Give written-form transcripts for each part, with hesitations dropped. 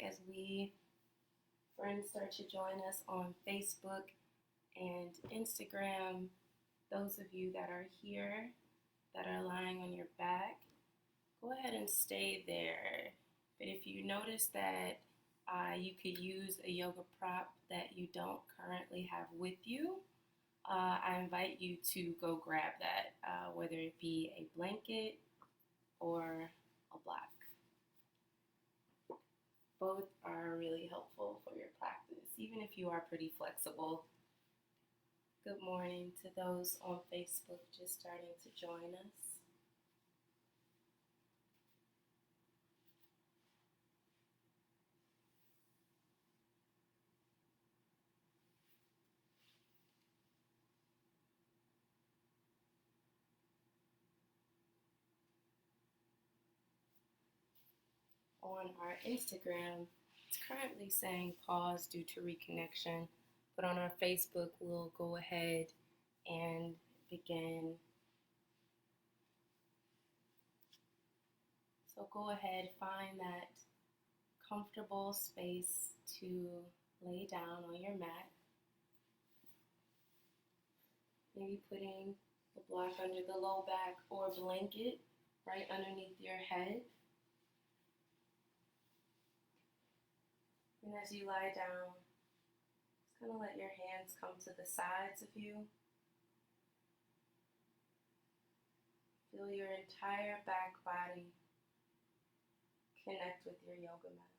as friends start to join us on Facebook and Instagram. Those of you that are here, that are lying on your back, go ahead and stay there. But if you notice that you could use a yoga prop that you don't currently have with you, I invite you to go grab that, whether it be a blanket or a block. Both are really helpful for your practice, even if you are pretty flexible. Good morning to those on Facebook just starting to join us. On our Instagram, it's currently saying pause due to reconnection, but on our Facebook, we'll go ahead and begin. So go ahead, find that comfortable space to lay down on your mat. Maybe putting the block under the low back or blanket right underneath your head. And as you lie down, just kind of let your hands come to the sides of you. Feel your entire back body connect with your yoga mat.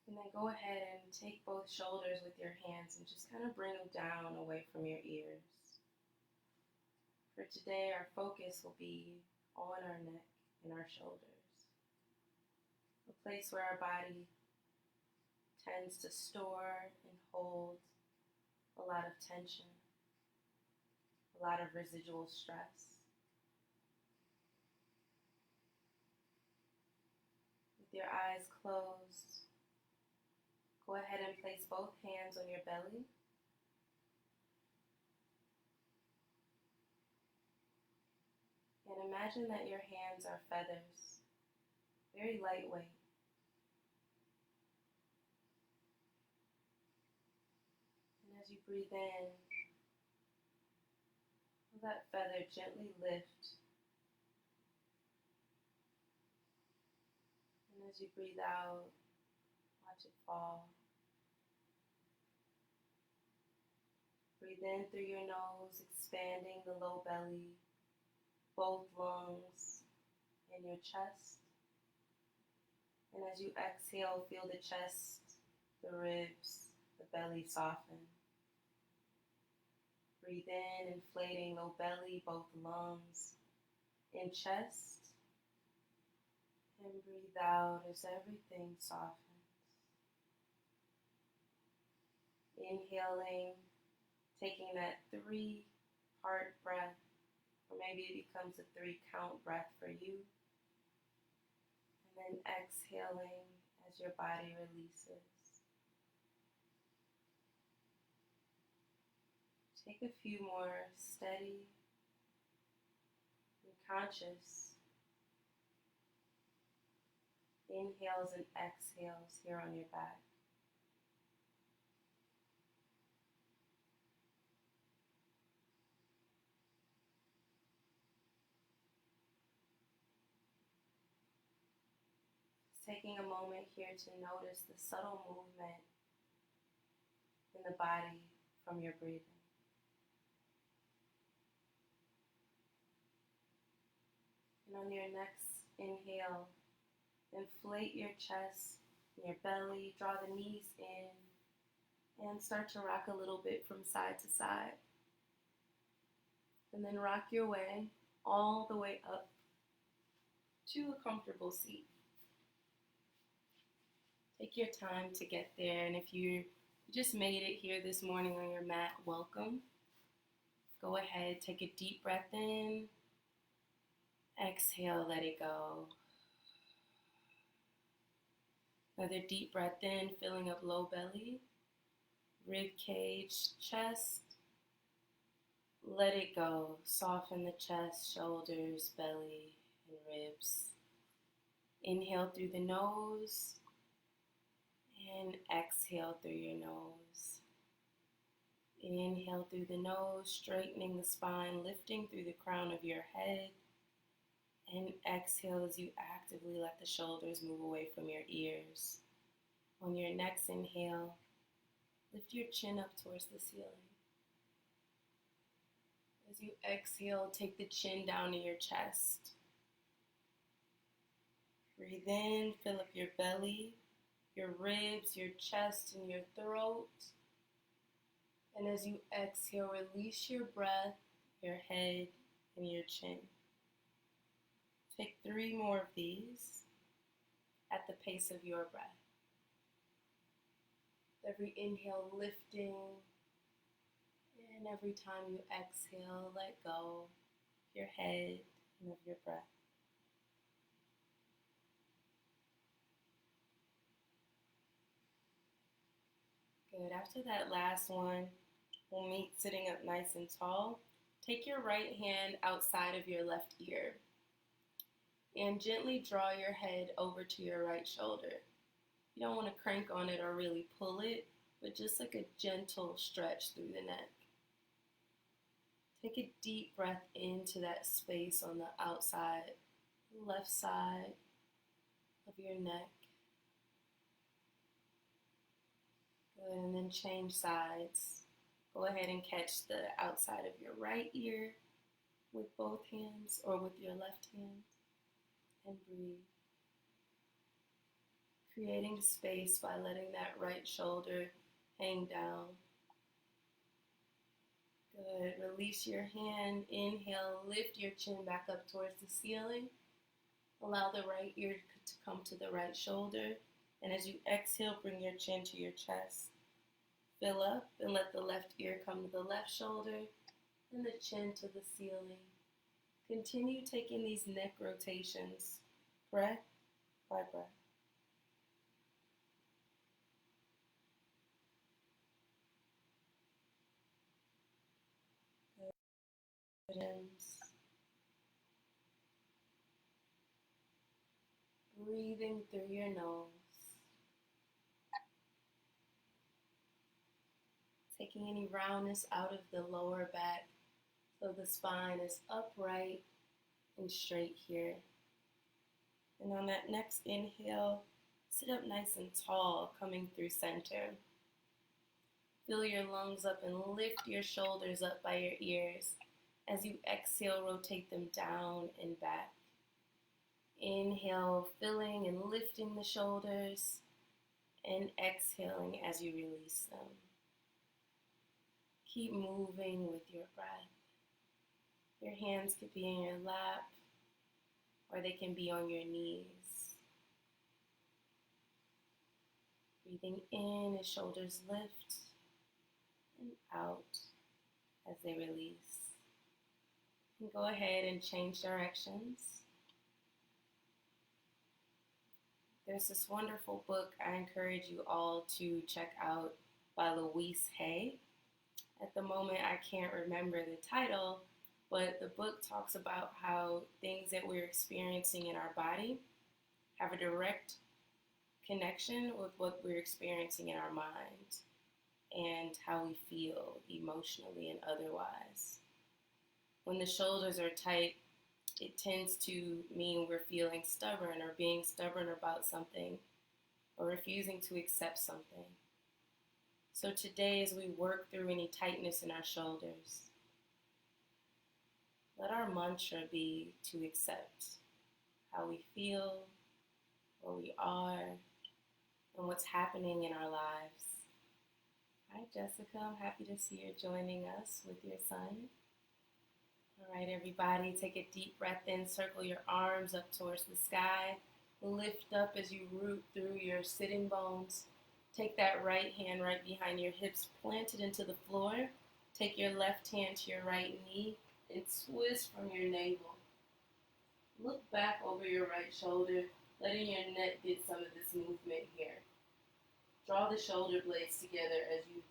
And then go ahead and take both shoulders with your hands and just kind of bring them down away from your ears. For today, our focus will be on our neck and our shoulders. A place where our body tends to store and hold a lot of tension, a lot of residual stress. With your eyes closed, go ahead and place both hands on your belly. And imagine that your hands are feathers, very lightweight. And as you breathe in, feel that feather gently lift. And as you breathe out, watch it fall. Breathe in through your nose, expanding the low belly, both lungs, and your chest. And as you exhale, feel the chest, the ribs, the belly soften. Breathe in, inflating low belly, both lungs and chest. And breathe out as everything softens. Inhaling, taking that 3-part breath, or maybe it becomes a 3-count breath for you. And then exhaling as your body releases. Take a few more steady and conscious inhales and exhales here on your back. Taking a moment here to notice the subtle movement in the body from your breathing. And on your next inhale, inflate your chest, your belly, draw the knees in, and start to rock a little bit from side to side. And then rock your way all the way up to a comfortable seat. Take your time to get there, and if you just made it here this morning on your mat, welcome. Go ahead, take a deep breath in. Exhale, let it go. Another deep breath in, filling up low belly, rib cage, chest. Let it go. Soften the chest, shoulders, belly, and ribs. Inhale through the nose and exhale through your nose. Inhale through the nose, straightening the spine, lifting through the crown of your head. And exhale as you actively let the shoulders move away from your ears. On your next inhale, lift your chin up towards the ceiling. As you exhale, take the chin down to your chest. Breathe in, fill up your belly, your ribs, your chest, and your throat. And as you exhale, release your breath, your head, and your chin. Take 3 more of these at the pace of your breath. Every inhale, lifting, and every time you exhale, let go of your head and of your breath. Good. After that last one, we'll meet sitting up nice and tall. Take your right hand outside of your left ear and gently draw your head over to your right shoulder. You don't want to crank on it or really pull it, but just like a gentle stretch through the neck. Take a deep breath into that space on the outside, left side of your neck. Good, and then change sides. Go ahead and catch the outside of your right ear with both hands or with your left hand and breathe. Creating space by letting that right shoulder hang down. Good. Release your hand. Inhale, lift your chin back up towards the ceiling. Allow the right ear to come to the right shoulder. And as you exhale, bring your chin to your chest. Fill up and let the left ear come to the left shoulder and the chin to the ceiling. Continue taking these neck rotations, breath by breath. Breathing through your nose. Taking any roundness out of the lower back so the spine is upright and straight here. And on that next inhale, sit up nice and tall, coming through center. Fill your lungs up and lift your shoulders up by your ears. As you exhale, rotate them down and back. Inhale, filling and lifting the shoulders, and exhaling as you release them. Keep moving with your breath. Your hands could be in your lap, or they can be on your knees. Breathing in as shoulders lift and out as they release. And go ahead and change directions. There's this wonderful book I encourage you all to check out by Louise Hay. At the moment, I can't remember the title, but the book talks about how things that we're experiencing in our body have a direct connection with what we're experiencing in our mind and how we feel emotionally and otherwise. When the shoulders are tight, it tends to mean we're feeling stubborn or being stubborn about something or refusing to accept something. So today, as we work through any tightness in our shoulders, let our mantra be to accept how we feel, where we are, and what's happening in our lives. Hi, Jessica. I'm happy to see you joining us with your son. All right, everybody, take a deep breath in. Circle your arms up towards the sky. Lift up as you root through your sitting bones. Take that right hand right behind your hips, plant it into the floor. Take your left hand to your right knee and twist from your navel. Look back over your right shoulder, letting your neck get some of this movement here. Draw the shoulder blades together as you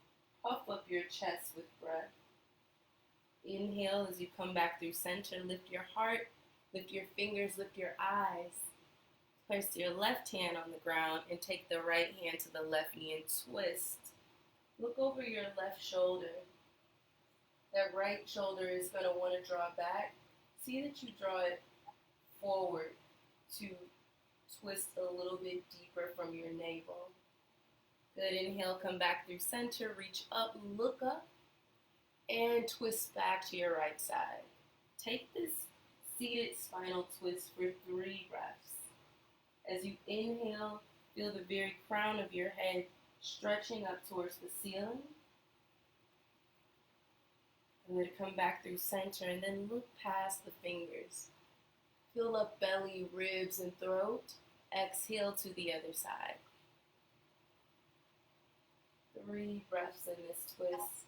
puff up your chest with breath. Inhale as you come back through center. Lift your heart Lift your fingers, lift your eyes. Place your left hand on the ground and take the right hand to the left knee and twist. Look over your left shoulder. That right shoulder is going to want to draw back. See that you draw it forward to twist a little bit deeper from your navel. Good. Inhale, come back through center, reach up, look up, and twist back to your right side. Take this seated spinal twist for 3 breaths. As you inhale, feel the very crown of your head stretching up towards the ceiling. And then come back through center and then look past the fingers. Fill up belly, ribs, and throat. Exhale to the other side. 3 breaths in this twist.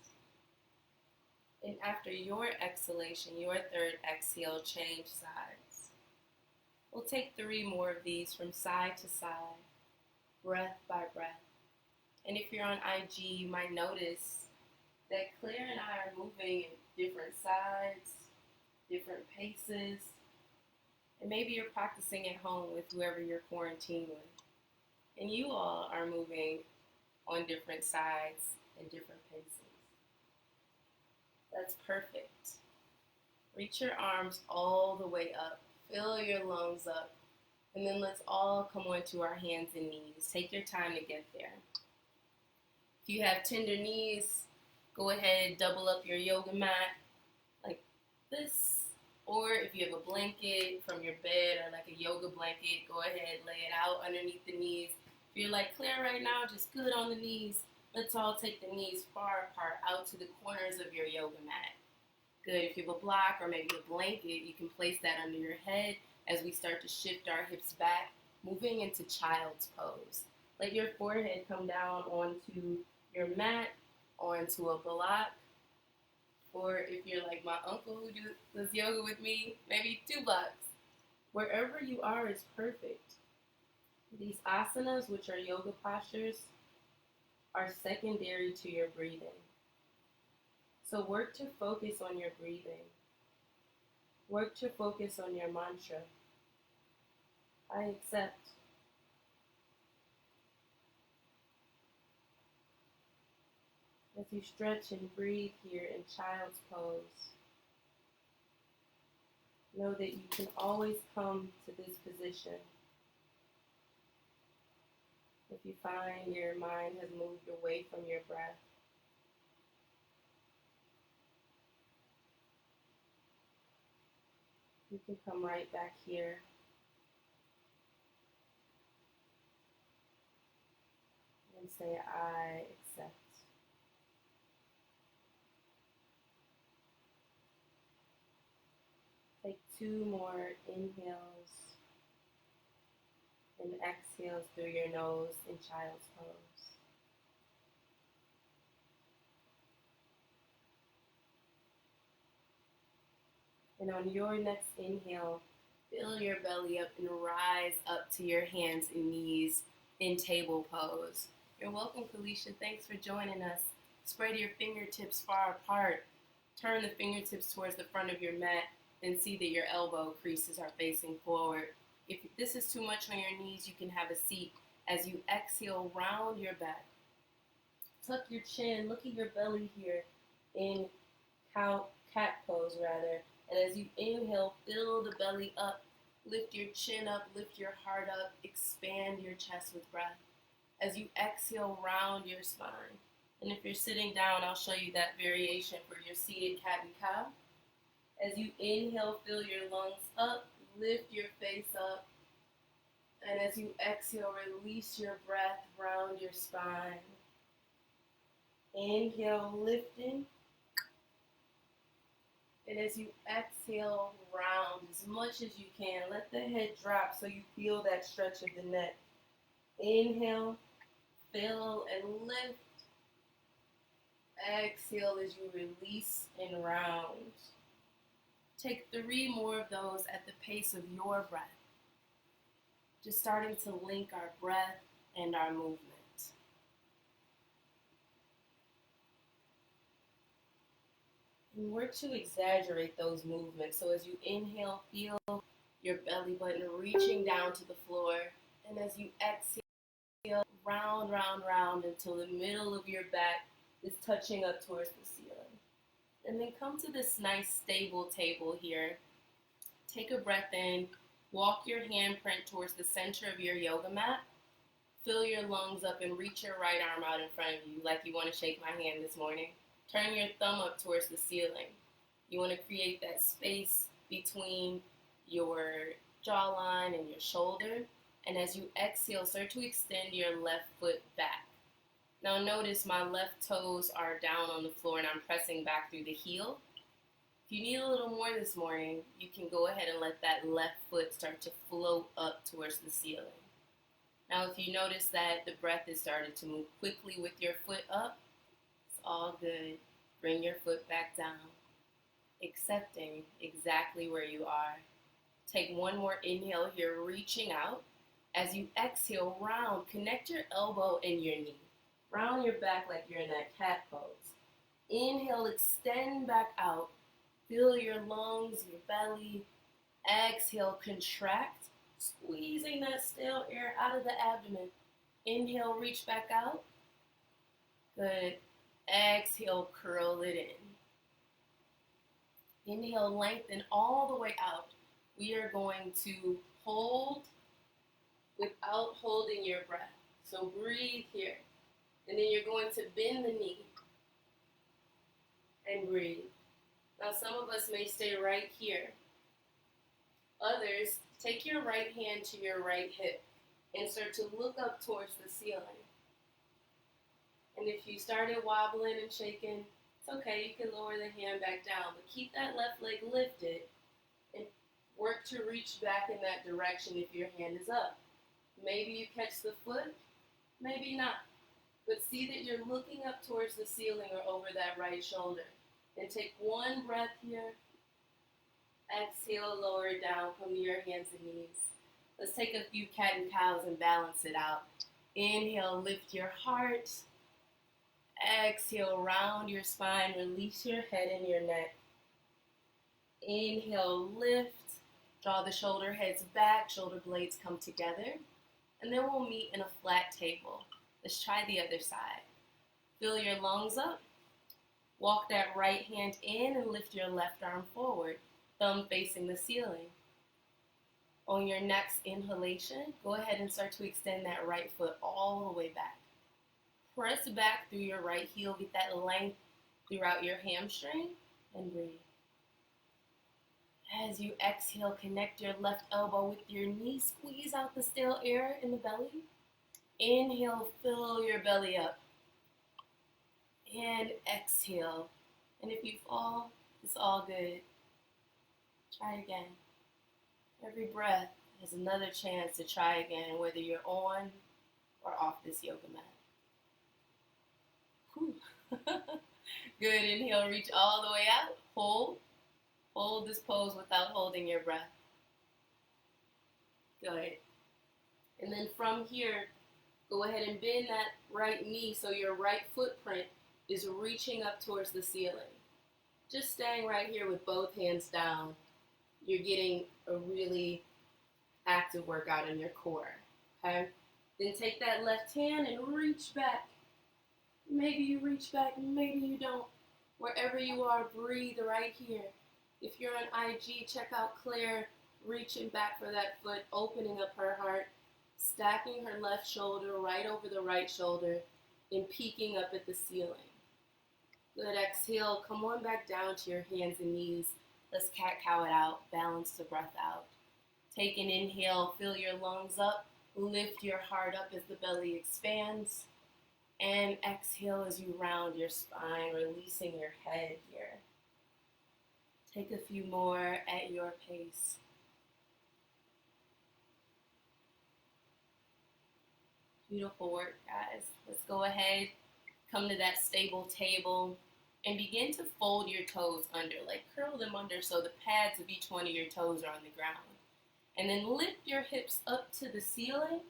And after your exhalation, your 3rd exhale, change sides. We'll take 3 more of these from side to side, breath by breath. And if you're on IG, you might notice that Claire and I are moving in different sides, different paces. And maybe you're practicing at home with whoever you're quarantined with. And you all are moving on different sides and different paces. That's perfect. Reach your arms all the way up. Fill your lungs up. And then let's all come onto our hands and knees. Take your time to get there. If you have tender knees, go ahead and double up your yoga mat like this. Or if you have a blanket from your bed or like a yoga blanket, go ahead, lay it out underneath the knees. If you're like Claire right now, just good on the knees. Let's all take the knees far apart out to the corners of your yoga mat. Good. If you have a block or maybe a blanket, you can place that under your head as we start to shift our hips back, moving into child's pose. Let your forehead come down onto your mat, onto a block. Or if you're like my uncle who does yoga with me, maybe 2 blocks. Wherever you are is perfect. These asanas, which are yoga postures, are secondary to your breathing. So work to focus on your breathing. Work to focus on your mantra. I accept. As you stretch and breathe here in child's pose, know that you can always come to this position if you find your mind has moved away from your breath. You can come right back here. And say, I accept. Take 2 more inhales and exhales through your nose in child's pose. And on your next inhale, fill your belly up and rise up to your hands and knees in table pose. You're welcome, Felicia. Thanks for joining us. Spread your fingertips far apart. Turn the fingertips towards the front of your mat and see that your elbow creases are facing forward. If this is too much on your knees, you can have a seat. As you exhale, round your back. Tuck your chin. Look at your belly here in cat pose, rather. And as you inhale, fill the belly up. Lift your chin up, lift your heart up, expand your chest with breath. As you exhale, round your spine. And if you're sitting down, I'll show you that variation for your seated cat and cow. As you inhale, fill your lungs up, lift your face up. And as you exhale, release your breath, round your spine. Inhale, lifting. And as you exhale, round as much as you can. Let the head drop so you feel that stretch of the neck. Inhale, fill and lift. Exhale as you release and round. Take 3 more of those at the pace of your breath. Just starting to link our breath and our movement. And work to exaggerate those movements. So as you inhale, feel your belly button reaching down to the floor. And as you exhale, round, round, round until the middle of your back is touching up towards the ceiling. And then come to this nice stable table here. Take a breath in. Walk your handprint towards the center of your yoga mat. Fill your lungs up and reach your right arm out in front of you like you want to shake my hand this morning. Turn your thumb up towards the ceiling. You want to create that space between your jawline and your shoulder. And as you exhale, start to extend your left foot back. Now notice my left toes are down on the floor and I'm pressing back through the heel. If you need a little more this morning, you can go ahead and let that left foot start to float up towards the ceiling. Now if you notice that the breath has started to move quickly with your foot up, it's all good. Bring your foot back down, accepting exactly where you are. Take one more inhale here, reaching out. As you exhale, round, connect your elbow and your knee. Round your back like you're in that cat pose. Inhale, extend back out. Fill your lungs, your belly. Exhale, contract, squeezing that stale air out of the abdomen. Inhale, reach back out. Good. Exhale, curl it in. Inhale, lengthen all the way out. We are going to hold without holding your breath. So breathe here. And then you're going to bend the knee and breathe. Now some of us may stay right here. Others, take your right hand to your right hip and start to look up towards the ceiling. And if you started wobbling and shaking, it's okay, you can lower the hand back down, but keep that left leg lifted and work to reach back in that direction if your hand is up. Maybe you catch the foot, maybe not. But see that you're looking up towards the ceiling or over that right shoulder. And take one breath here. Exhale, lower it down, come to your hands and knees. Let's take a few cat and cows and balance it out. Inhale, lift your heart. Exhale, round your spine, release your head and your neck. Inhale, lift. Draw the shoulder heads back, shoulder blades come together. And then we'll meet in a flat table. Let's try the other side. Fill your lungs up. Walk that right hand in and lift your left arm forward, thumb facing the ceiling. On your next inhalation, go ahead and start to extend that right foot all the way back. Press back through your right heel, get that length throughout your hamstring, and breathe. As you exhale, connect your left elbow with your knee, squeeze out the stale air in the belly. Inhale, fill your belly up. And exhale. And if you fall, it's all good. Try again. Every breath is another chance to try again, whether you're on or off this yoga mat. Whew. Good. Inhale, reach all the way out. Hold. Hold this pose without holding your breath. Good. And then from here, go ahead and bend that right knee so your right footprint is reaching up towards the ceiling. Just staying right here with both hands down, you're getting a really active workout in your core, okay? Then take that left hand and reach back. Maybe you reach back, maybe you don't. Wherever you are, breathe right here. If you're on IG, check out Claire reaching back for that foot, opening up her heart, stacking her left shoulder right over the right shoulder, and peeking up at the ceiling. Good, exhale, come on back down to your hands and knees. Let's cat-cow it out, balance the breath out. Take an inhale, fill your lungs up, lift your heart up as the belly expands, and exhale as you round your spine, releasing your head here. Take a few more at your pace. Beautiful work, guys. Let's go ahead, come to that stable table, and begin to fold your toes under, like curl them under so the pads of each one of your toes are on the ground. And then lift your hips up to the ceiling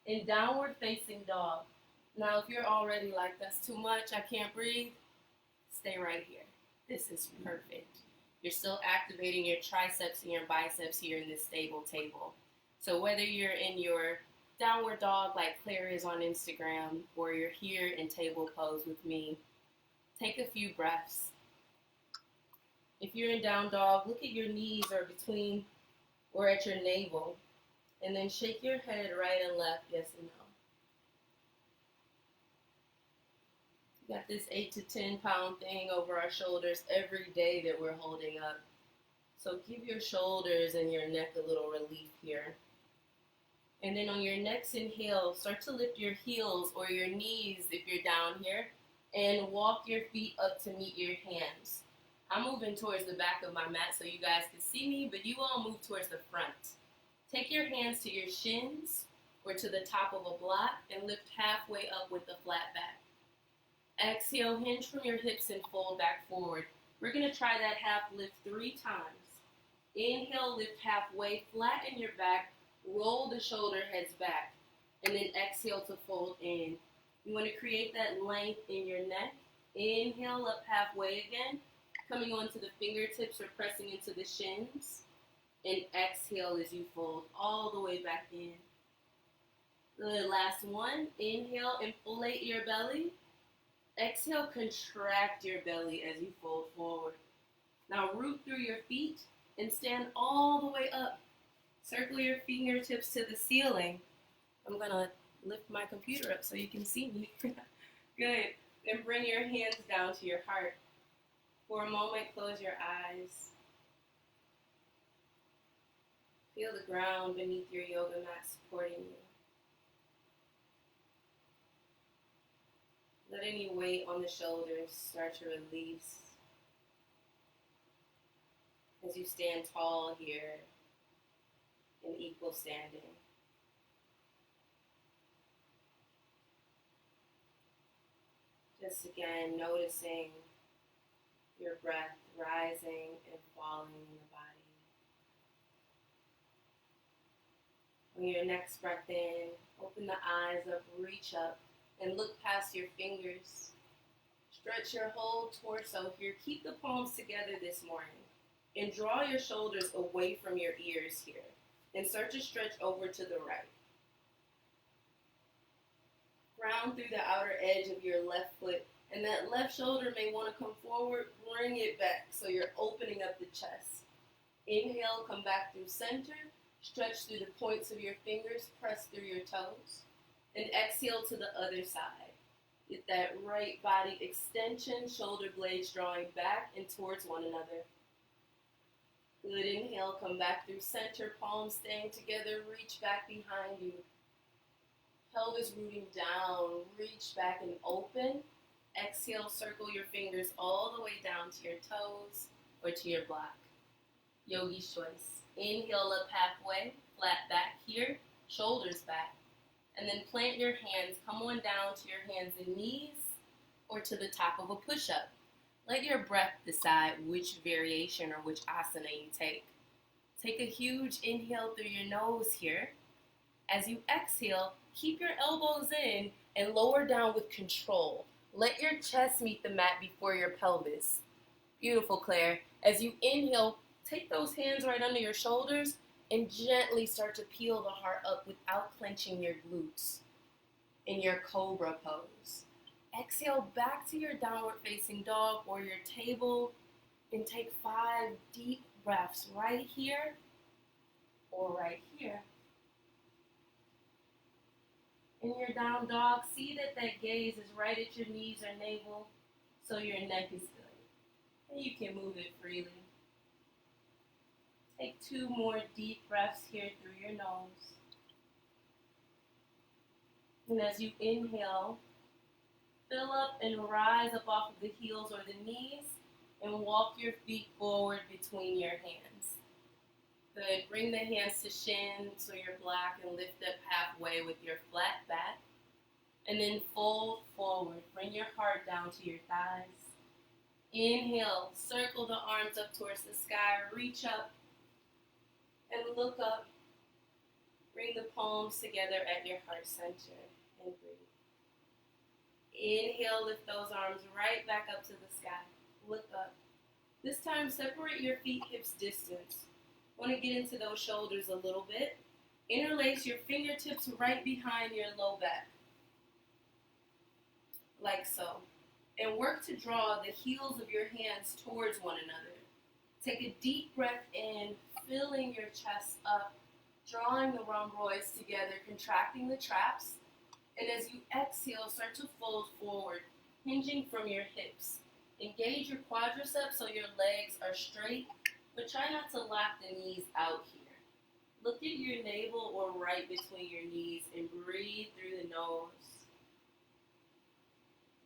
in downward facing dog. Now, if you're already like, that's too much, I can't breathe, stay right here. This is perfect. You're still activating your triceps and your biceps here in this stable table. So whether you're in your downward dog like Claire is on Instagram, or you're here in table pose with me, take a few breaths. If you're in down dog, look at your knees or between or at your navel, and then shake your head right and left, yes and no. We got this 8 to 10 pound thing over our shoulders every day that we're holding up. So give your shoulders and your neck a little relief here. And then on your next inhale, start to lift your heels or your knees if you're down here, and walk your feet up to meet your hands. I'm moving towards the back of my mat so you guys can see me, but you all move towards the front. Take your hands to your shins or to the top of a block and lift halfway up with a flat back. Exhale, hinge from your hips and fold back forward. We're going to try that half lift 3 times. Inhale, lift halfway, flatten your back, roll the shoulder heads back, and then exhale to fold in. You want to create that length in your neck. Inhale up halfway again, coming onto the fingertips or pressing into the shins. And exhale as you fold all the way back in. Good, last one. Inhale, inflate your belly. Exhale, contract your belly as you fold forward. Now root through your feet and stand all the way up. Circle your fingertips to the ceiling. I'm going to lift my computer up so you can see me. Good. Then bring your hands down to your heart. For a moment, close your eyes. Feel the ground beneath your yoga mat supporting you. Let any weight on the shoulders start to release as you stand tall here in equal standing. Just again, noticing your breath rising and falling in the body. On your next breath in, open the eyes up, reach up, and look past your fingers. Stretch your whole torso here. Keep the palms together this morning. And draw your shoulders away from your ears here. And start to stretch over to the right. Ground through the outer edge of your left foot. And that left shoulder may want to come forward. Bring it back so you're opening up the chest. Inhale, come back through center. Stretch through the points of your fingers. Press through your toes. And exhale to the other side. Get that right body extension, shoulder blades drawing back and towards one another. Good, inhale, come back through center, palms staying together, reach back behind you. Pelvis rooting down, reach back and open. Exhale, circle your fingers all the way down to your toes or to your block. Yogi's choice. Inhale up halfway, flat back here, shoulders back. And then plant your hands, come on down to your hands and knees or to the top of a push-up. Let your breath decide which variation or which asana you take. Take a huge inhale through your nose here. As you exhale, keep your elbows in and lower down with control. Let your chest meet the mat before your pelvis. Beautiful, Claire. As you inhale, take those hands right under your shoulders and gently start to peel the heart up without clenching your glutes in your cobra pose. Exhale back to your downward facing dog or your table and take 5 deep breaths right here or right here. In your down dog, see that gaze is right at your knees or navel so your neck is good. And you can move it freely. Take 2 more deep breaths here through your nose. And as you inhale, fill up and rise up off of the heels or the knees and walk your feet forward between your hands. Good. Bring the hands to shins or your block and lift up halfway with your flat back. And then fold forward. Bring your heart down to your thighs. Inhale. Circle the arms up towards the sky. Reach up and look up. Bring the palms together at your heart center and breathe. Inhale, lift those arms right back up to the sky. Look up. This time, separate your feet hips distance. Want to get into those shoulders a little bit. Interlace your fingertips right behind your low back, like so. And work to draw the heels of your hands towards one another. Take a deep breath in, filling your chest up, drawing the rhomboids together, contracting the traps. And as you exhale, start to fold forward, hinging from your hips. Engage your quadriceps so your legs are straight, but try not to lock the knees out here. Look at your navel or right between your knees and breathe through the nose.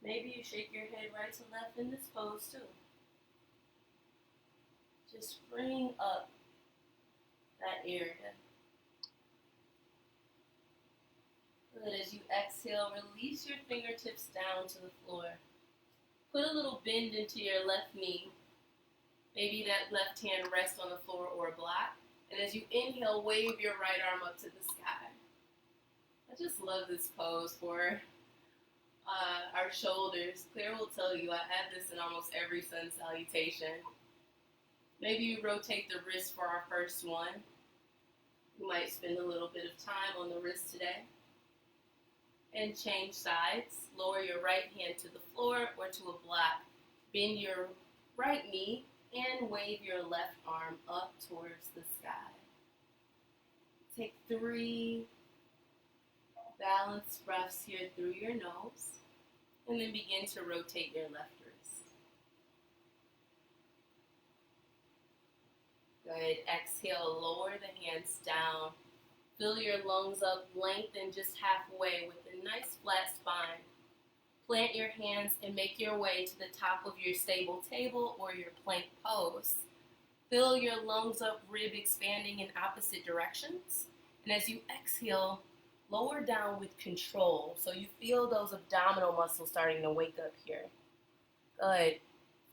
Maybe you shake your head right to left in this pose too. Just bring up that area. Good. As you exhale, release your fingertips down to the floor. Put a little bend into your left knee. Maybe that left hand rests on the floor or a block. And as you inhale, wave your right arm up to the sky. I just love this pose for our shoulders. Claire will tell you I add this in almost every sun salutation. Maybe you rotate the wrist for our first one. You might spend a little bit of time on the wrist today. And change sides. Lower your right hand to the floor or to a block. Bend your right knee and wave your left arm up towards the sky. Take 3 balanced breaths here through your nose, and then begin to rotate your left wrist. Good. Exhale, lower the hands down. Fill your lungs up, lengthen just halfway with a nice flat spine. Plant your hands and make your way to the top of your stable table or your plank pose. Fill your lungs up, rib expanding in opposite directions. And as you exhale, lower down with control. So you feel those abdominal muscles starting to wake up here. Good.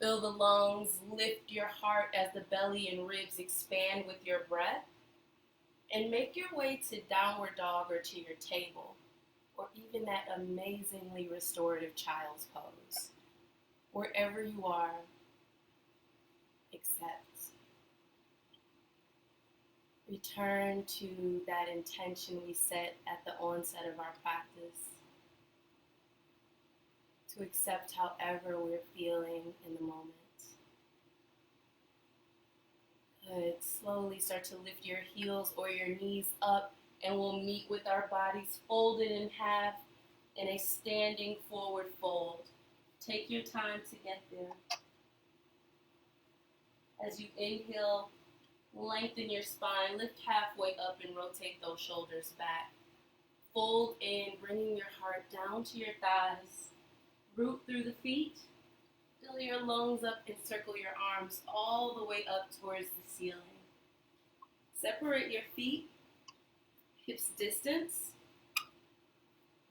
Fill the lungs, lift your heart as the belly and ribs expand with your breath. And make your way to downward dog or to your table, or even that amazingly restorative child's pose. Wherever you are, accept. Return to that intention we set at the onset of our practice, to accept however we're feeling in the moment. Good. Slowly start to lift your heels or your knees up, and we'll meet with our bodies folded in half in a standing forward fold. Take your time to get there. As you inhale, lengthen your spine, lift halfway up and rotate those shoulders back. Fold in, bringing your heart down to your thighs. Root through the feet. Fill your lungs up and circle your arms all the way up towards the ceiling. Separate your feet, hips distance,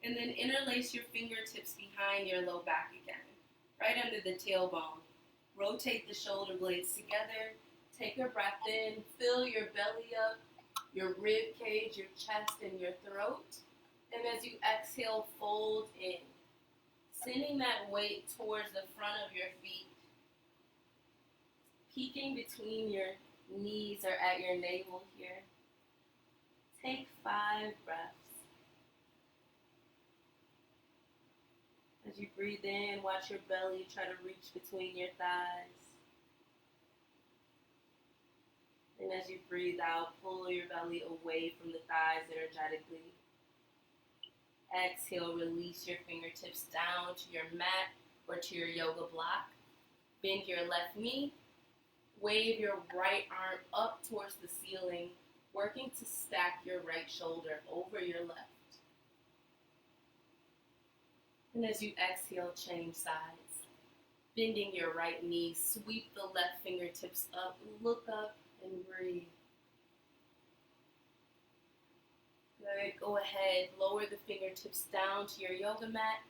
and then interlace your fingertips behind your low back again, right under the tailbone. Rotate the shoulder blades together. Take a breath in, fill your belly up, your rib cage, your chest, and your throat. And as you exhale, fold in. Sending that weight towards the front of your feet. Peeking between your knees or at your navel here. Take 5 breaths. As you breathe in, watch your belly try to reach between your thighs. And as you breathe out, pull your belly away from the thighs energetically. Exhale, release your fingertips down to your mat or to your yoga block. Bend your left knee. Wave your right arm up towards the ceiling, working to stack your right shoulder over your left. And as you exhale, change sides. Bending your right knee, sweep the left fingertips up, look up and breathe. Good. Go ahead, lower the fingertips down to your yoga mat,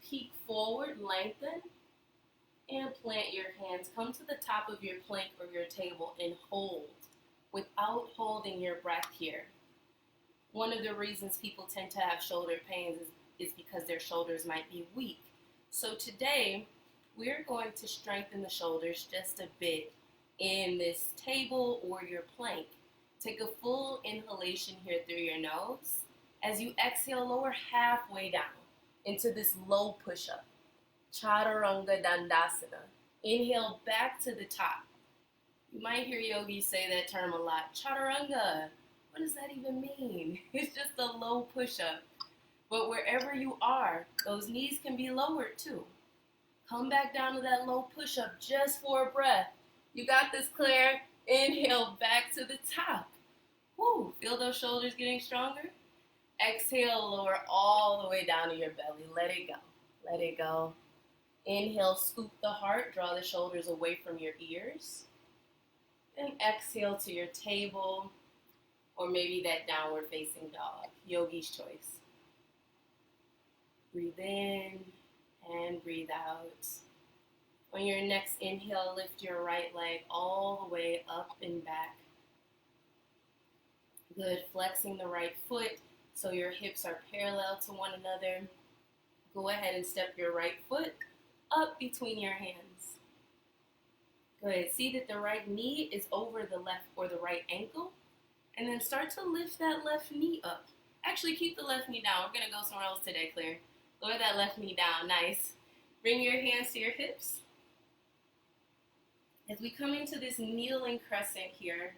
peek forward, lengthen, and plant your hands. Come to the top of your plank or your table and hold without holding your breath here. One of the reasons people tend to have shoulder pains is because their shoulders might be weak. So today, we're going to strengthen the shoulders just a bit in this table or your plank. Take a full inhalation here through your nose. As you exhale, lower halfway down into this low push-up. Chaturanga Dandasana. Inhale back to the top. You might hear yogis say that term a lot. Chaturanga. What does that even mean? It's just a low push-up. But wherever you are, those knees can be lowered too. Come back down to that low push-up just for a breath. You got this, Claire. Inhale back to the top. Woo, feel those shoulders getting stronger? Exhale, lower all the way down to your belly. Let it go. Let it go. Inhale, scoop the heart. Draw the shoulders away from your ears. And exhale to your table or maybe that downward facing dog. Yogi's choice. Breathe in and breathe out. On your next inhale, lift your right leg all the way up and back. Good. Flexing the right foot so your hips are parallel to one another. Go ahead and step your right foot up between your hands. Good. See that the right knee is over the left or the right ankle. And then start to lift that left knee up. Actually, keep the left knee down. We're going to go somewhere else today, Claire. Lower that left knee down. Nice. Bring your hands to your hips. As we come into this kneeling crescent here,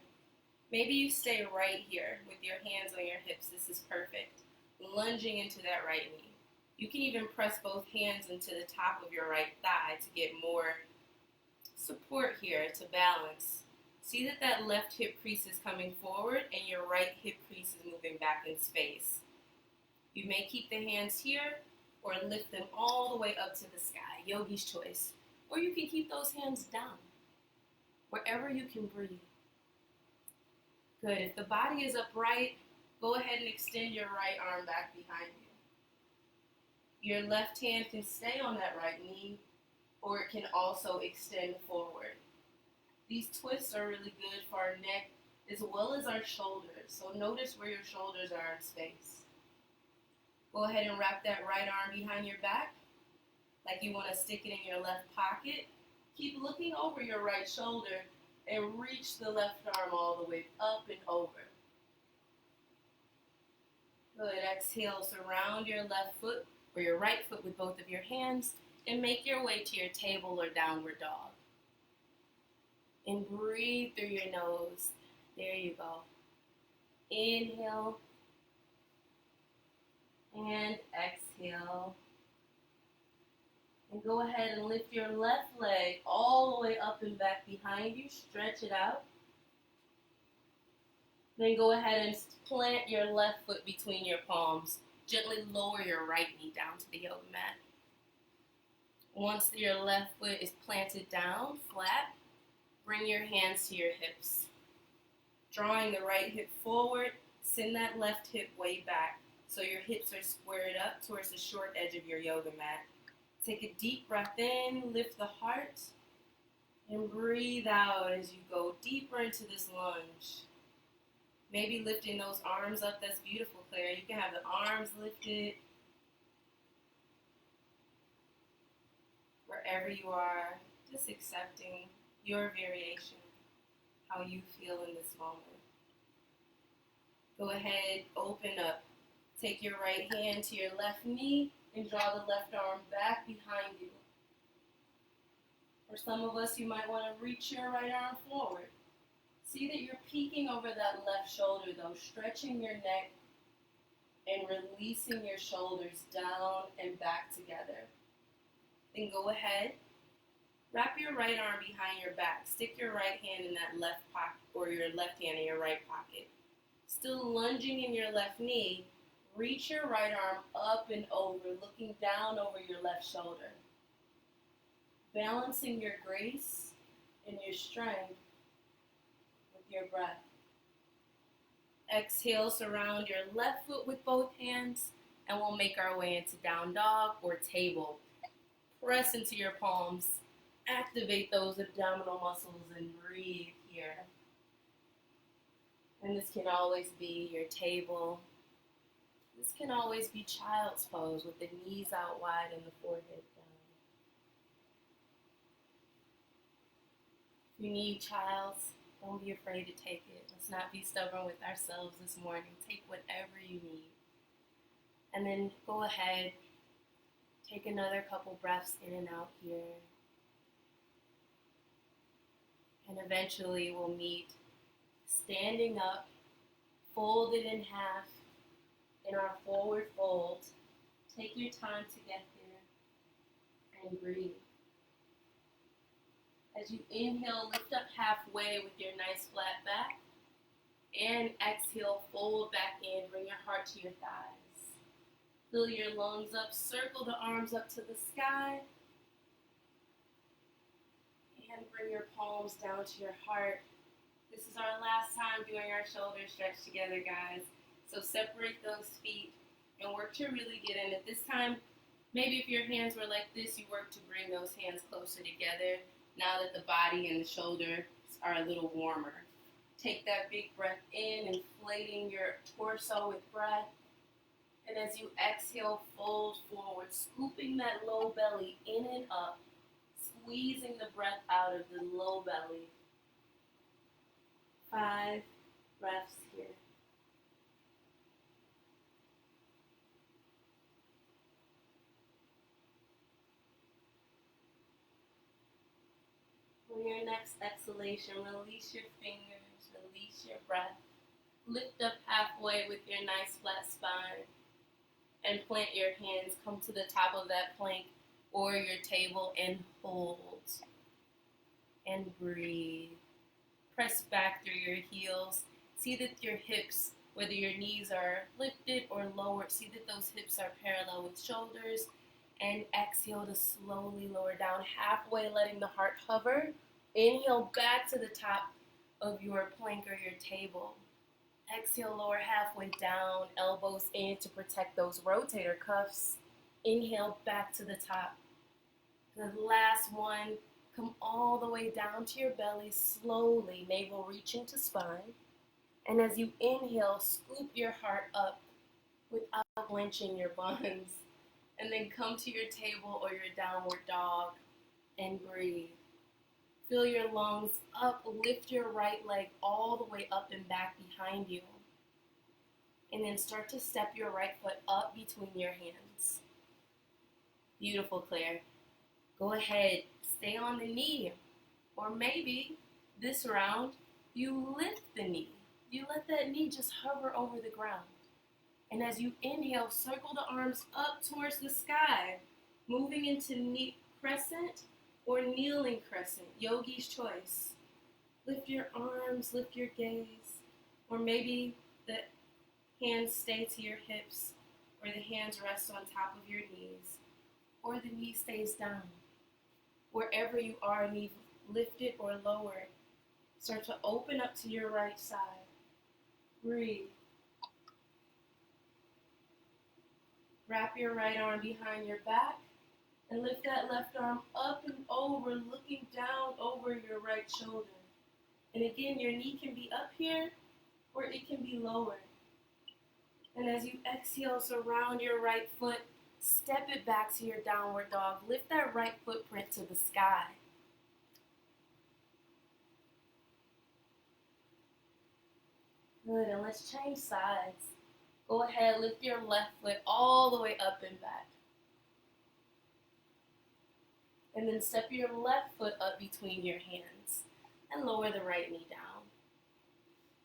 maybe you stay right here with your hands on your hips. This is perfect. Lunging into that right knee. You can even press both hands into the top of your right thigh to get more support here to balance. See that that left hip crease is coming forward and your right hip crease is moving back in space. You may keep the hands here or lift them all the way up to the sky. Yogi's choice. Or you can keep those hands down, wherever you can breathe. Good. If the body is upright, go ahead and extend your right arm back behind you. Your left hand can stay on that right knee, or it can also extend forward. These twists are really good for our neck as well as our shoulders. So notice where your shoulders are in space. Go ahead and wrap that right arm behind your back like you want to stick it in your left pocket. Keep looking over your right shoulder and reach the left arm all the way up and over. Good. Exhale, surround your left foot or your right foot with both of your hands and make your way to your table or downward dog. And breathe through your nose. There you go. Inhale and exhale. And go ahead and lift your left leg all the way up and back behind you. Stretch it out. Then go ahead and plant your left foot between your palms. Gently lower your right knee down to the yoga mat. Once your left foot is planted down, flat, bring your hands to your hips. Drawing the right hip forward, send that left hip way back so your hips are squared up towards the short edge of your yoga mat. Take a deep breath in, lift the heart, and breathe out as you go deeper into this lunge. Maybe lifting those arms up, that's beautiful, Claire. You can have the arms lifted. Wherever you are, just accepting your variation, how you feel in this moment. Go ahead, open up. Take your right hand to your left knee and draw the left arm back behind you. For some of us, you might want to reach your right arm forward. See that you're peeking over that left shoulder though, stretching your neck and releasing your shoulders down and back together. Then go ahead, wrap your right arm behind your back. Stick your right hand in that left pocket or your left hand in your right pocket. Still lunging in your left knee, reach your right arm up and over, looking down over your left shoulder. Balancing your grace and your strength with your breath. Exhale, surround your left foot with both hands, and we'll make our way into down dog or table. Press into your palms, activate those abdominal muscles, and breathe here. And this can always be your table. This can always be child's pose with the knees out wide and the forehead If you need child's, don't be afraid to take it. Let's not be stubborn with ourselves this morning. Take whatever you need. And then go ahead, take another couple breaths in and out here. And eventually we'll meet standing up, folded in half in our forward fold. Take your time to get there and breathe. As you inhale, lift up halfway with your nice flat back. And exhale, fold back in, bring your heart to your thighs. Fill your lungs up, circle the arms up to the sky. And bring your palms down to your heart. This is our last time doing our shoulder stretch together, guys. So separate those feet and work to really get in it. This time, maybe if your hands were like this, you work to bring those hands closer together. Now that the body and the shoulders are a little warmer. Take that big breath in, inflating your torso with breath. And as you exhale, fold forward, scooping that low belly in and up, squeezing the breath out of the low belly. 5 breaths here. For your next exhalation, release your fingers, release your breath. Lift up halfway with your nice flat spine and plant your hands. Come to the top of that plank or your table and hold. And breathe. Press back through your heels. See that your hips, whether your knees are lifted or lowered, see that those hips are parallel with shoulders. And exhale to slowly lower down halfway, letting the heart hover. Inhale back to the top of your plank or your table. Exhale, lower halfway down, elbows in to protect those rotator cuffs. Inhale back to the top. The last one, come all the way down to your belly, slowly, navel reaching to spine. And as you inhale, scoop your heart up without clenching your buns. And then come to your table or your downward dog and breathe. Fill your lungs up, lift your right leg all the way up and back behind you. And then start to step your right foot up between your hands. Beautiful, Claire. Go ahead, stay on the knee. Or maybe this round, you lift the knee. You let that knee just hover over the ground. And as you inhale, circle the arms up towards the sky, moving into knee crescent or kneeling crescent, yogi's choice. Lift your arms, lift your gaze, or maybe the hands stay to your hips, or the hands rest on top of your knees, or the knee stays down. Wherever you are, knee lifted or lowered, start to open up to your right side. Breathe. Wrap your right arm behind your back and lift that left arm up and over, looking down over your right shoulder. And again, your knee can be up here or it can be lower. And as you exhale, surround your right foot, step it back to your downward dog. Lift that right footprint to the sky. Good, and let's change sides. Go ahead, lift your left foot all the way up and back. And then step your left foot up between your hands and lower the right knee down.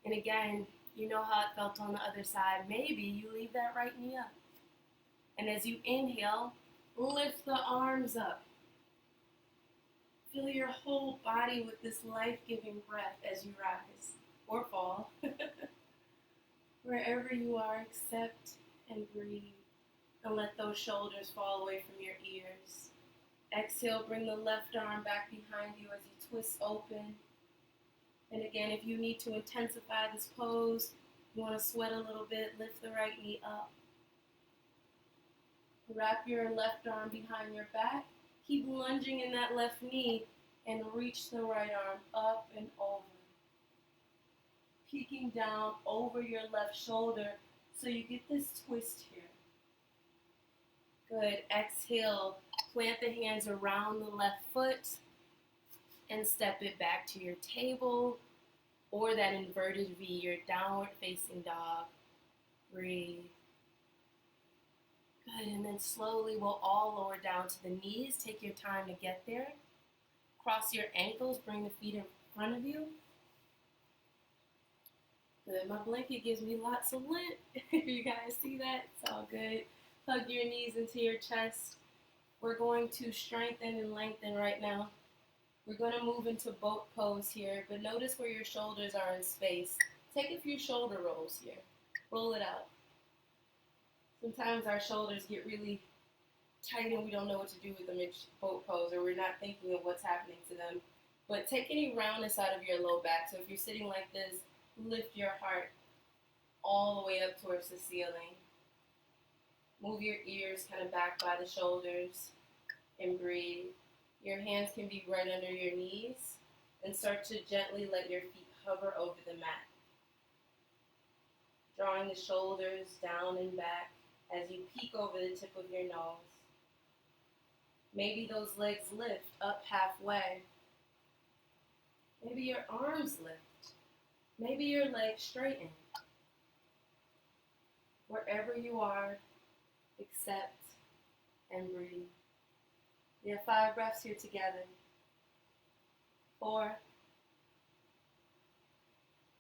And again, you know how it felt on the other side. Maybe you leave that right knee up. And as you inhale, lift the arms up. Fill your whole body with this life-giving breath as you rise or fall. Wherever you are, accept and breathe. And let those shoulders fall away from your ears. Exhale, bring the left arm back behind you as you twist open. And again, if you need to intensify this pose, you want to sweat a little bit, lift the right knee up. Wrap your left arm behind your back. Keep lunging in that left knee and reach the right arm up and over. Peeking down over your left shoulder so you get this twist here. Good. Exhale. Plant the hands around the left foot and step it back to your table or that inverted V, your downward facing dog. Breathe. Good, and then slowly we'll all lower down to the knees. Take your time to get there. Cross your ankles, bring the feet in front of you. Good, my blanket gives me lots of lint. You guys see that? It's all good. Hug your knees into your chest. We're going to strengthen and lengthen right now. We're going to move into boat pose here, but notice where your shoulders are in space. Take a few shoulder rolls here. Roll it out. Sometimes our shoulders get really tight and we don't know what to do with them in boat pose, or we're not thinking of what's happening to them. But take any roundness out of your low back. So if you're sitting like this, lift your heart all the way up towards the ceiling. Move your ears kind of back by the shoulders and breathe. Your hands can be right under your knees and start to gently let your feet hover over the mat. Drawing the shoulders down and back as you peek over the tip of your nose. Maybe those legs lift up halfway. Maybe your arms lift. Maybe your legs straighten. Wherever you are, accept and breathe. We have 5 breaths here together. 4,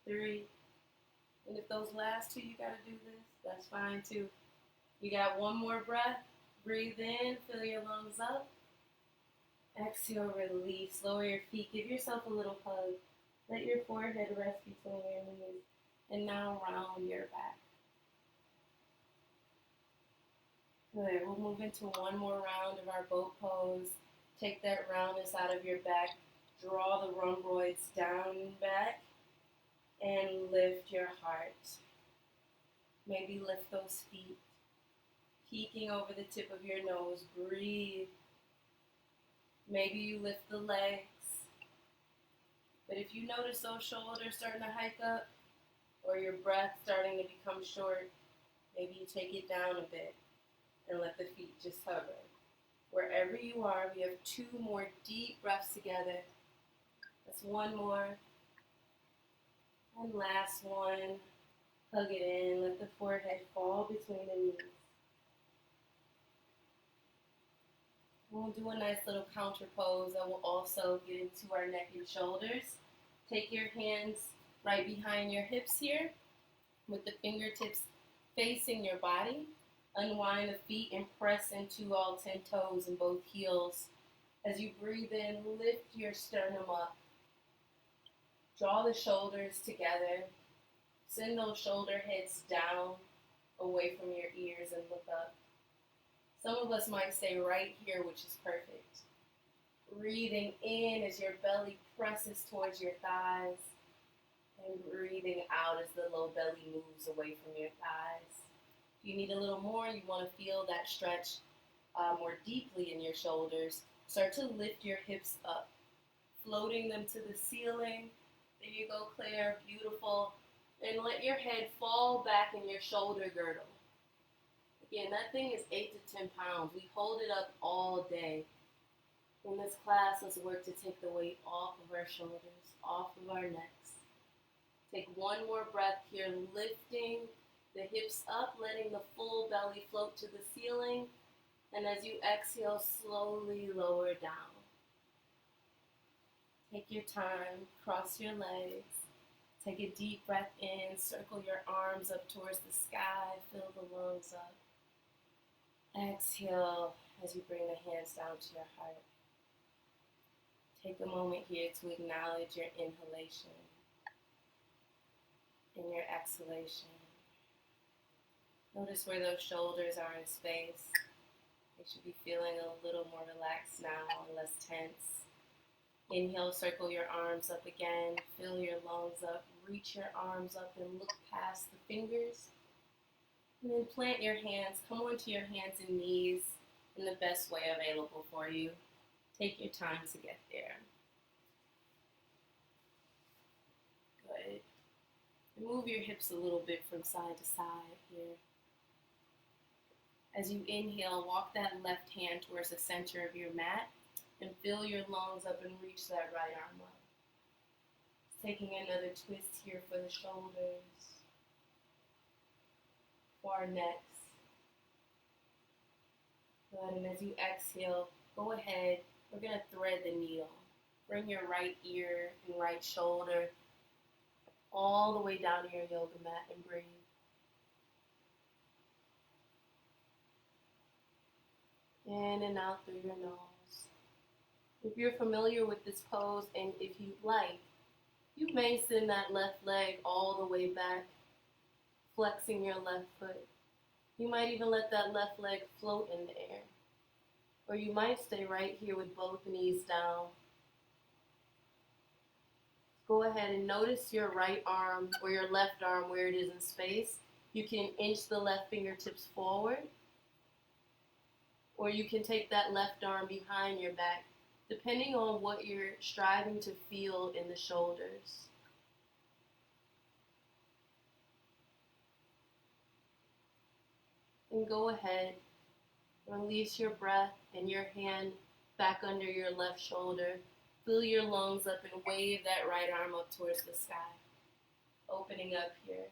3, and if those last 2 you gotta do this, that's fine too. You got 1 more breath. Breathe in, fill your lungs up. Exhale, release. Lower your feet. Give yourself a little hug. Let your forehead rest between your knees. And now round your back. Good. We'll move into 1 more round of our boat pose. Take that roundness out of your back. Draw the rhomboids down and back. And lift your heart. Maybe lift those feet. Peeking over the tip of your nose. Breathe. Maybe you lift the legs. But if you notice those shoulders starting to hike up, or your breath starting to become short, maybe you take it down a bit and let the feet just hover. Wherever you are, we have 2 more deep breaths together. That's 1 more. And last one. Hug it in. Let the forehead fall between the knees. We'll do a nice little counter pose that will also get into our neck and shoulders. Take your hands right behind your hips here with the fingertips facing your body. Unwind the feet and press into all 10 toes and both heels. As you breathe in, lift your sternum up. Draw the shoulders together. Send those shoulder heads down away from your ears and look up. Some of us might stay right here, which is perfect. Breathing in as your belly presses towards your thighs, and breathing out as the low belly moves away from your thighs. If you need a little more, you want to feel that stretch more deeply in your shoulders. Start to lift your hips up, floating them to the ceiling. There you go, Claire, beautiful. And let your head fall back in your shoulder girdle. Again, that thing is 8 to 10 pounds. We hold it up all day. In this class, let's work to take the weight off of our shoulders, off of our necks. Take 1 more breath here, lifting the hips up, letting the full belly float to the ceiling. And as you exhale, slowly lower down. Take your time, cross your legs. Take a deep breath in, circle your arms up towards the sky, fill the lungs up. Exhale as you bring the hands down to your heart. Take a moment here to acknowledge your inhalation and your exhalation. Notice where those shoulders are in space. They should be feeling a little more relaxed now and less tense. Inhale, circle your arms up again, fill your lungs up, reach your arms up and look past the fingers. And then plant your hands, come onto your hands and knees in the best way available for you. Take your time to get there. Good. And move your hips a little bit from side to side here. As you inhale, walk that left hand towards the center of your mat. And fill your lungs up and reach that right arm up. Taking another twist here for the shoulders, for our necks. Good, and as you exhale, go ahead, we're going to thread the needle. Bring your right ear and right shoulder all the way down to your yoga mat and breathe. In and out through your nose. If you're familiar with this pose, and if you like, you may send that left leg all the way back, flexing your left foot. You might even let that left leg float in the air. Or you might stay right here with both knees down. Go ahead and notice your right arm or your left arm where it is in space. You can inch the left fingertips forward, or you can take that left arm behind your back, depending on what you're striving to feel in the shoulders. And go ahead, release your breath and your hand back under your left shoulder. Fill your lungs up and wave that right arm up towards the sky, opening up here.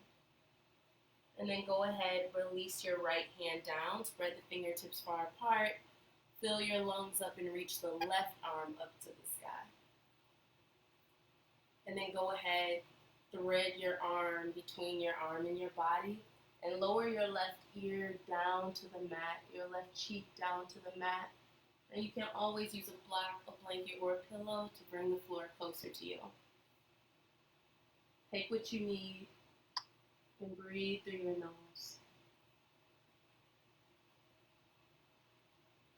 And then go ahead, release your right hand down, spread the fingertips far apart, fill your lungs up and reach the left arm up to the sky. And then go ahead, thread your arm between your arm and your body, and lower your left ear down to the mat, your left cheek down to the mat. And you can always use a blanket, or a pillow to bring the floor closer to you. Take what you need and breathe through your nose.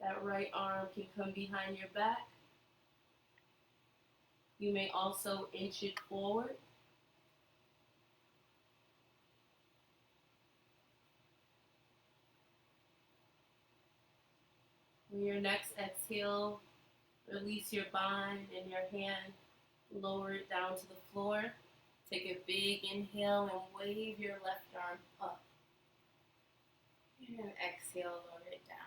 That right arm can come behind your back. You may also inch it forward. On your next exhale, release your bind and your hand, lower it down to the floor. Take a big inhale and wave your left arm up. And exhale, lower it down.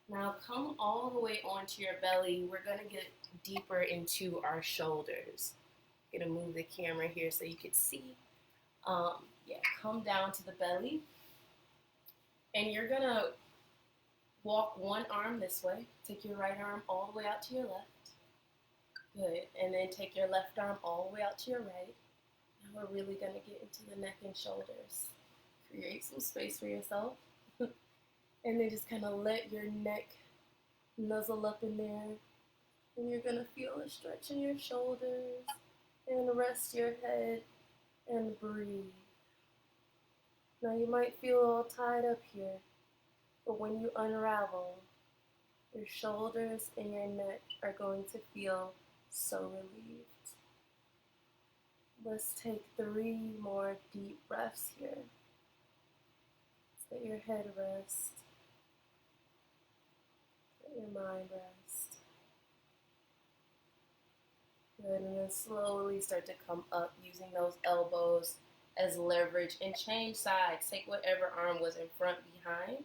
Now come all the way onto your belly. We're going to get deeper into our shoulders. I'm going to move the camera here so you can see. Come down to the belly. And you're going to walk one arm this way. Take your right arm all the way out to your left. Good. And then take your left arm all the way out to your right. Now we're really going to get into the neck and shoulders. Create some space for yourself. And then just kind of let your neck nuzzle up in there. And you're going to feel a stretch in your shoulders. And rest your head and breathe. Now you might feel all tied up here. But when you unravel, your shoulders and your neck are going to feel so relieved. Let's take 3 more deep breaths here. Let your head rest. Let your mind rest. Good, and then slowly start to come up using those elbows as leverage and change sides. Take whatever arm was in front behind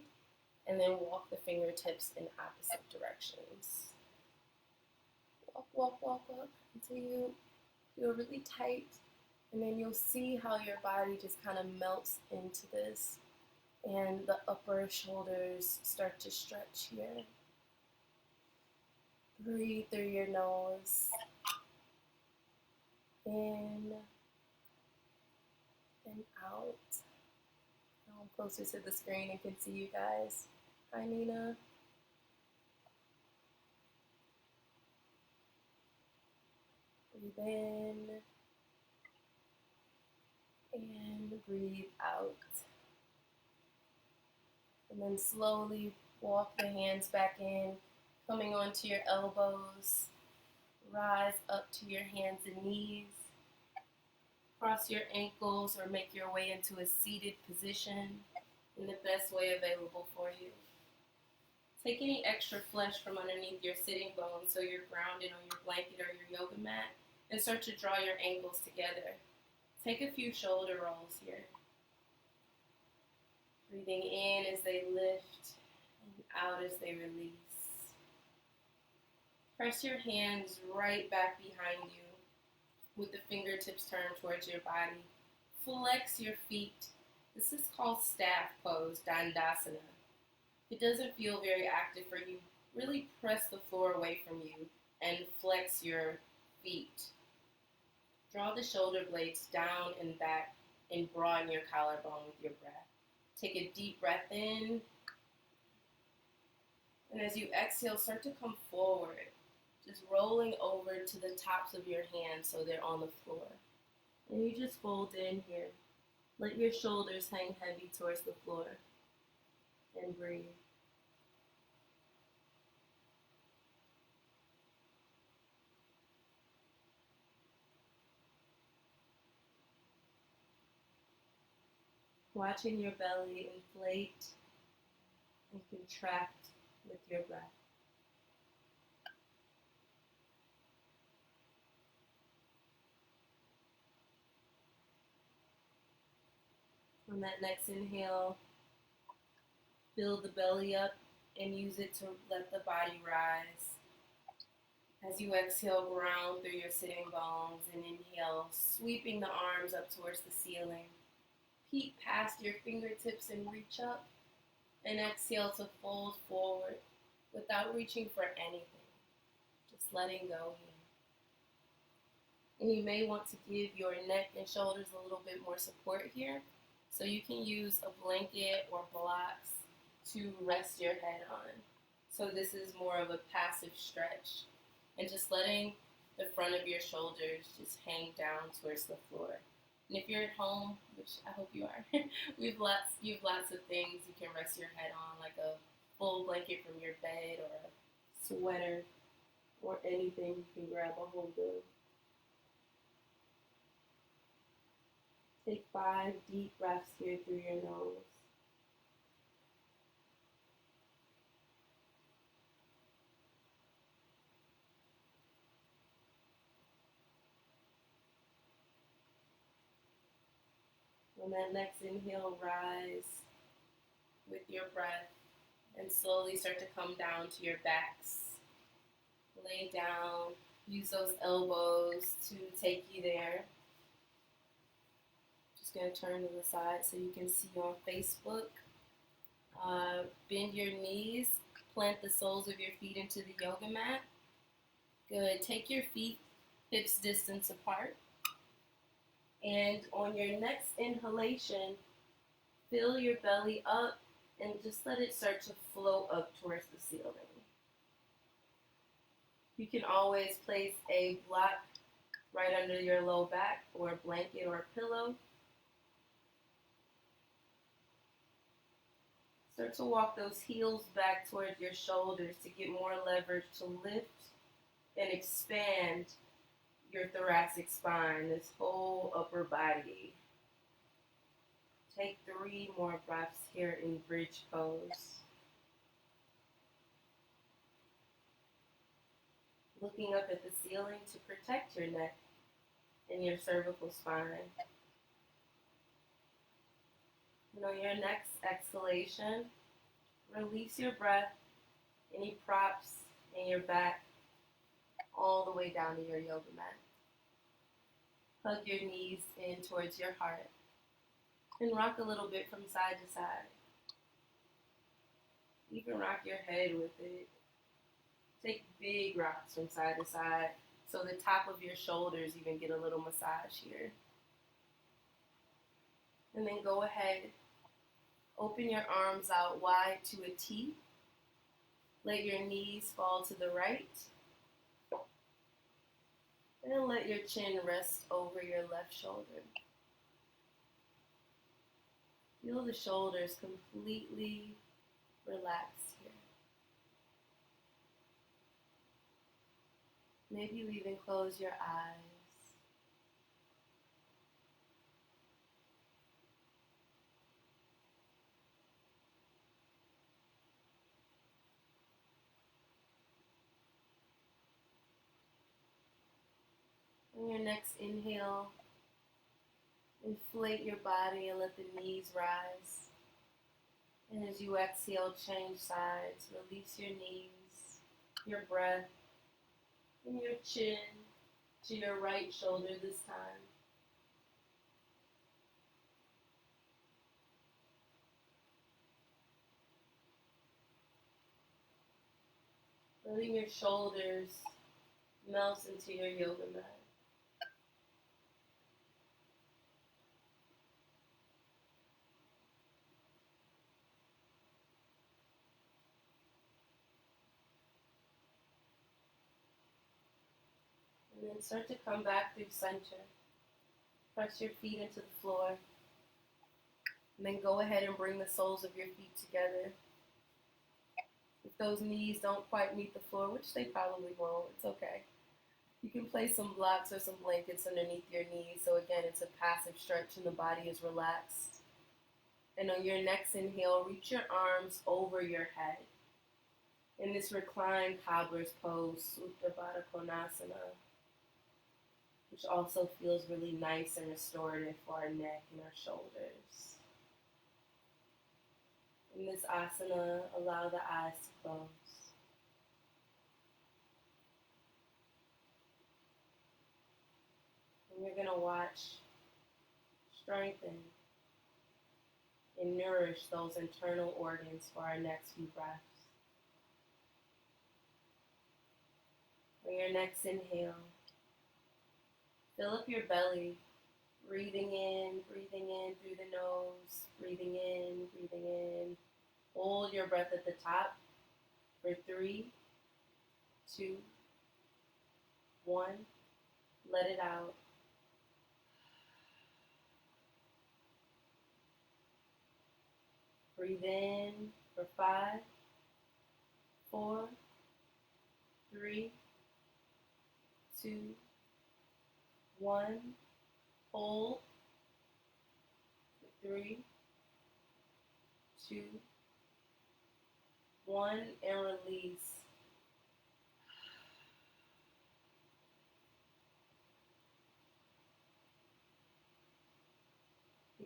and then walk the fingertips in opposite directions. Walk, walk, walk until you feel really tight, and then you'll see how your body just kind of melts into this and the upper shoulders start to stretch here. Breathe through your nose. In and out. Now I'm closer to the screen and can see you guys. Hi, Nina. Breathe in and breathe out. And then slowly walk the hands back in, coming onto your elbows. Rise up to your hands and knees. Cross your ankles or make your way into a seated position in the best way available for you. Take any extra flesh from underneath your sitting bones so you're grounded on your blanket or your yoga mat, and start to draw your ankles together. Take a few shoulder rolls here. Breathing in as they lift and out as they release. Press your hands right back behind you with the fingertips turned towards your body. Flex your feet. This is called staff pose, Dandasana. If it doesn't feel very active for you, really press the floor away from you and flex your feet. Draw the shoulder blades down and back and broaden your collarbone with your breath. Take a deep breath in. And as you exhale, start to come forward, just rolling over to the tops of your hands so they're on the floor. And you just fold in here. Let your shoulders hang heavy towards the floor. And breathe. Watching your belly inflate and contract with your breath. On that next inhale, fill the belly up and use it to let the body rise. As you exhale, ground through your sitting bones and inhale, sweeping the arms up towards the ceiling. Peek past your fingertips and reach up. And exhale to fold forward without reaching for anything. Just letting go here. And you may want to give your neck and shoulders a little bit more support here. So you can use a blanket or blocks to rest your head on. So this is more of a passive stretch. And just letting the front of your shoulders just hang down towards the floor. And if you're at home, which I hope you are, you have lots of things you can rest your head on, like a full blanket from your bed or a sweater or anything you can grab a hold of. Take 5 deep breaths here through your nose. On that next inhale, rise with your breath and slowly start to come down to your backs. Lay down, use those elbows to take you there. Just going to turn to the side so you can see on Facebook. Bend your knees, plant the soles of your feet into the yoga mat. Good. Take your feet hips distance apart. And on your next inhalation, fill your belly up and just let it start to float up towards the ceiling. You can always place a block right under your low back or a blanket or a pillow. Start to walk those heels back towards your shoulders to get more leverage to lift and expand your thoracic spine, this whole upper body. Take 3 more breaths here in bridge pose. Looking up at the ceiling to protect your neck and your cervical spine. And on your next exhalation, release your breath, any props in your back, all the way down to your yoga mat. Hug your knees in towards your heart and rock a little bit from side to side. You can rock your head with it. Take big rocks from side to side so the top of your shoulders even get a little massage here. And then go ahead, open your arms out wide to a T. Let your knees fall to the right. And let your chin rest over your left shoulder. Feel the shoulders completely relaxed here. Maybe you even close your eyes. On your next inhale, inflate your body and let the knees rise. And as you exhale, change sides. Release your knees, your breath, And your chin to your right shoulder this time. Letting your shoulders melt into your yoga mat. And then start to come back through center. Press your feet into the floor. And then go ahead and bring the soles of your feet together. If those knees don't quite meet the floor, which they probably won't, it's okay. You can place some blocks or some blankets underneath your knees. So again, it's a passive stretch and the body is relaxed. And on your next inhale, reach your arms over your head. In this reclined cobbler's pose, Supta Baddha Konasana, which also feels really nice and restorative for our neck and our shoulders. In this asana, allow the eyes to close. And you're going to watch strengthen and nourish those internal organs for our next few breaths. On your next inhale, fill up your belly, breathing in through the nose, breathing in. Hold your breath at the top for 3, 2, 1. Let it out. Breathe in for 5, 4, 3, 2, 1. Hold for 3, 2, 1, and release.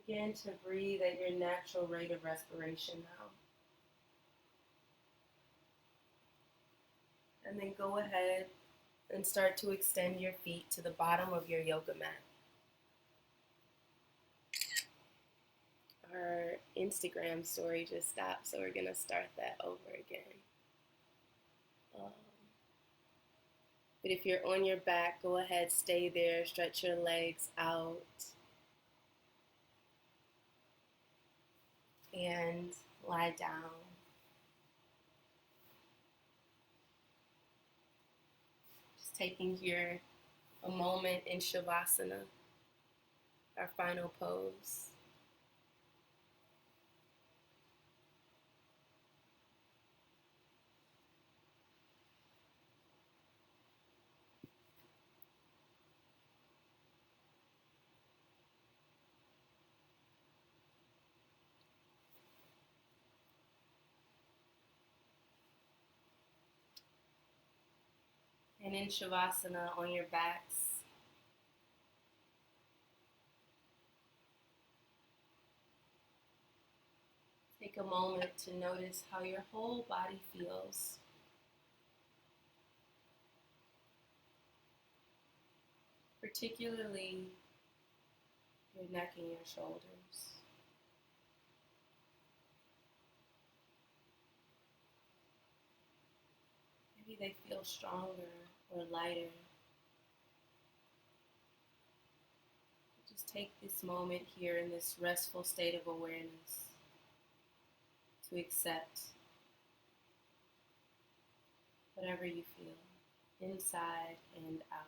Begin to breathe at your natural rate of respiration now. And then go ahead and start to extend your feet to the bottom of your yoga mat. Our Instagram story just stopped, so we're going to start that over again. But if you're on your back, go ahead, stay there, stretch your legs out. And lie down. Just taking here a moment in Shavasana, our final pose. And in Shavasana, on your backs, take a moment to notice how your whole body feels. Particularly your neck and your shoulders. Maybe they feel stronger or lighter. Just take this moment here in this restful state of awareness to accept whatever you feel, inside and out.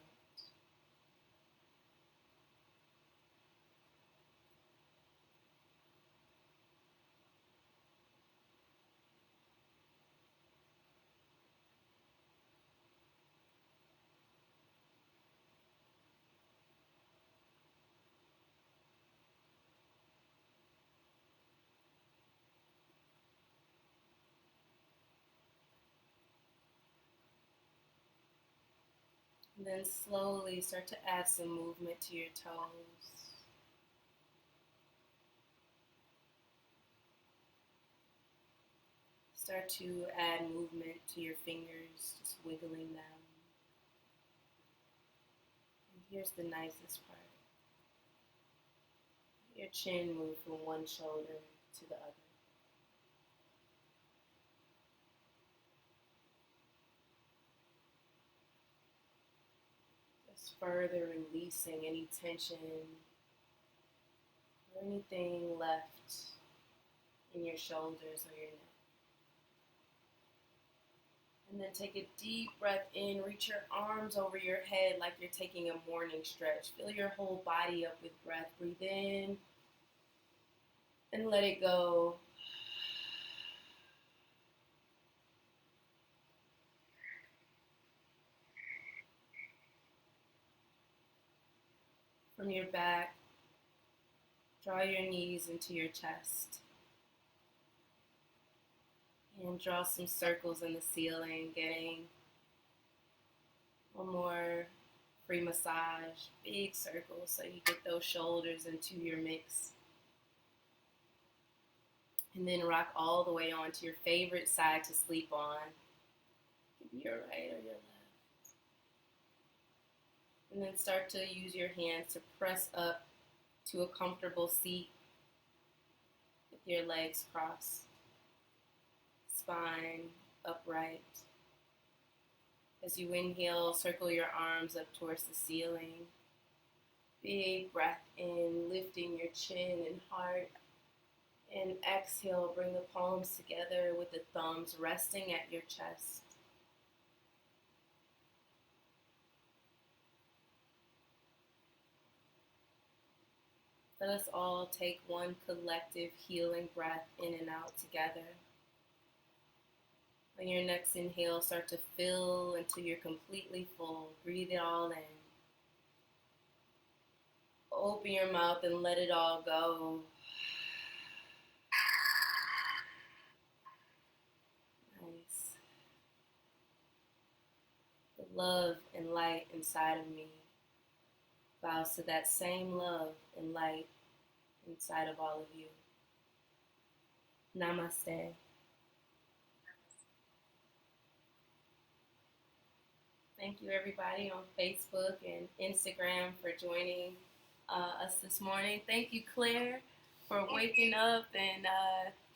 And then slowly start to add some movement to your toes. Start to add movement to your fingers, just wiggling them. Here's the nicest part. Your chin moves from one shoulder to the other. Just further releasing any tension or anything left in your shoulders or your neck. And then take a deep breath in. Reach your arms over your head like you're taking a morning stretch. Fill your whole body up with breath. Breathe in and let it go. From your back, draw your knees into your chest. And draw some circles in the ceiling, getting one more free massage. Big circles so you get those shoulders into your mix. And then rock all the way onto your favorite side to sleep on. It could be your right or your left. And then start to use your hands to press up to a comfortable seat with your legs crossed, spine upright. As you inhale, circle your arms up towards the ceiling. Big breath in, lifting your chin and heart. And exhale, bring the palms together with the thumbs resting at your chest. Let us all take one collective healing breath in and out together. On your next inhale, start to fill until you're completely full. Breathe it all in. Open your mouth and let it all go. Nice. The love and light inside of me bows to that same love and light inside of all of you. Namaste. Thank you everybody on Facebook and Instagram for joining us this morning. Thank you, Claire, for waking up and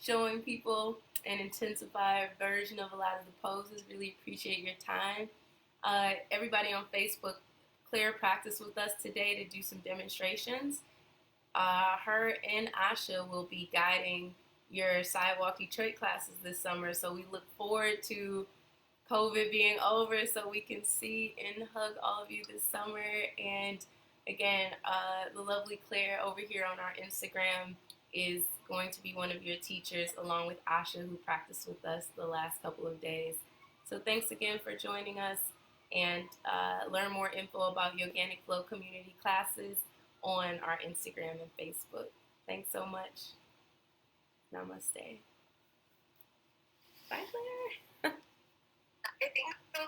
showing people an intensified version of a lot of the poses. Really appreciate your time. Everybody on Facebook, Claire practiced with us today to do some demonstrations. Her and Asha will be guiding your Sidewalk Detroit classes this summer, so we look forward to COVID being over so we can see and hug all of you this summer. And again, the lovely Claire over here on our Instagram is going to be one of your teachers along with Asha, who practiced with us the last couple of days. So thanks again for joining us, and learn more info about Yoganic Flow community classes on our Instagram and Facebook. Thanks so much. Namaste. Bye, Claire. I think so.